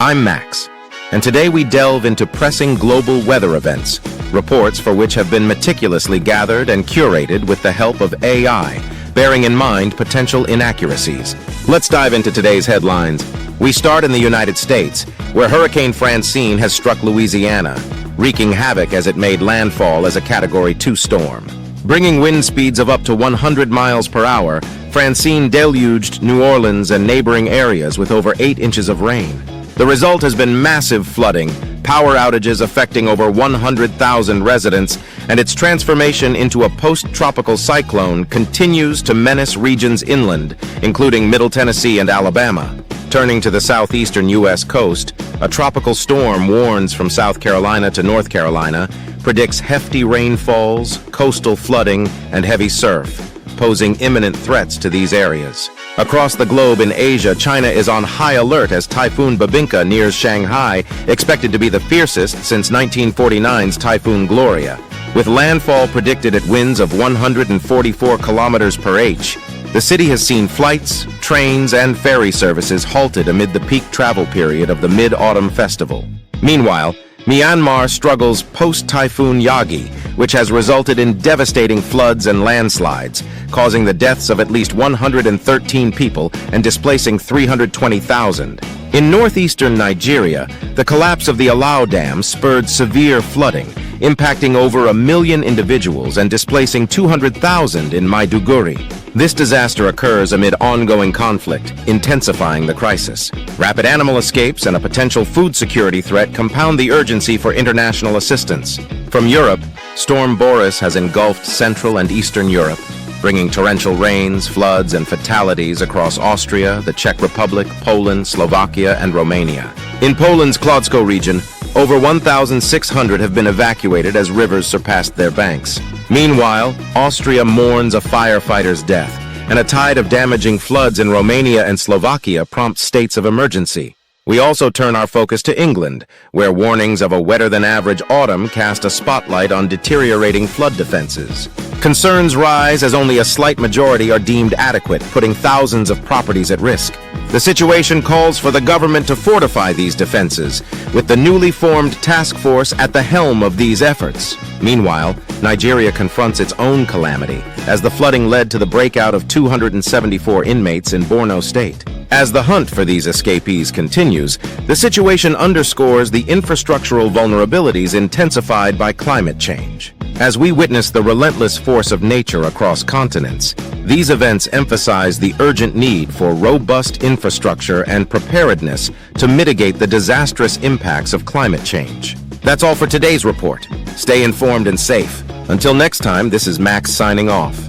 I'm Max, and today we delve into pressing global weather events, reports for which have been meticulously gathered and curated with the help of AI, bearing in mind potential inaccuracies. Let's dive into today's headlines. We start in the United States, where Hurricane Francine has struck Louisiana, wreaking havoc as it made landfall as a Category 2 storm. Bringing wind speeds of up to 100 miles per hour, Francine deluged New Orleans and neighboring areas with over 8 inches of rain. The result has been massive flooding, power outages affecting over 100,000 residents, and its transformation into a post-tropical cyclone continues to menace regions inland, including Middle Tennessee and Alabama. Turning to the southeastern U.S. coast, a tropical storm warns from South Carolina to North Carolina, predicts hefty rainfalls, coastal flooding, and heavy surf, posing imminent threats to these areas. Across the globe in Asia, China is on high alert as Typhoon Bebinca nears Shanghai, expected to be the fiercest since 1949's Typhoon Gloria. With landfall predicted at winds of 144 kilometers per h, the city has seen flights, trains, and ferry services halted amid the peak travel period of the Mid-Autumn Festival. Meanwhile, Myanmar struggles post-Typhoon Yagi, which has resulted in devastating floods and landslides, causing the deaths of at least 113 people and displacing 320,000. In northeastern Nigeria, the collapse of the Alau Dam spurred severe flooding, impacting over 1 million individuals and displacing 200,000 in Maiduguri. This disaster occurs amid ongoing conflict, intensifying the crisis. Rapid animal escapes and a potential food security threat compound the urgency for international assistance. From Europe, Storm Boris has engulfed Central and Eastern Europe, bringing torrential rains, floods, and fatalities across Austria, the Czech Republic, Poland, Slovakia, and Romania. In Poland's Kłodzko region, over 1,600 have been evacuated as rivers surpassed their banks. Meanwhile, Austria mourns a firefighter's death, and a tide of damaging floods in Romania and Slovakia prompts states of emergency. We also turn our focus to England, where warnings of a wetter-than-average autumn cast a spotlight on deteriorating flood defenses. Concerns rise as only a slight majority are deemed adequate, putting thousands of properties at risk. The situation calls for the government to fortify these defenses, with the newly formed task force at the helm of these efforts. Meanwhile, Nigeria confronts its own calamity, as the flooding led to the breakout of 274 inmates in Borno State. As the hunt for these escapees continues, the situation underscores the infrastructural vulnerabilities intensified by climate change. As we witness the relentless force of nature across continents, these events emphasize the urgent need for robust infrastructure and preparedness to mitigate the disastrous impacts of climate change. That's all for today's report. Stay informed and safe. Until next time, this is Max signing off.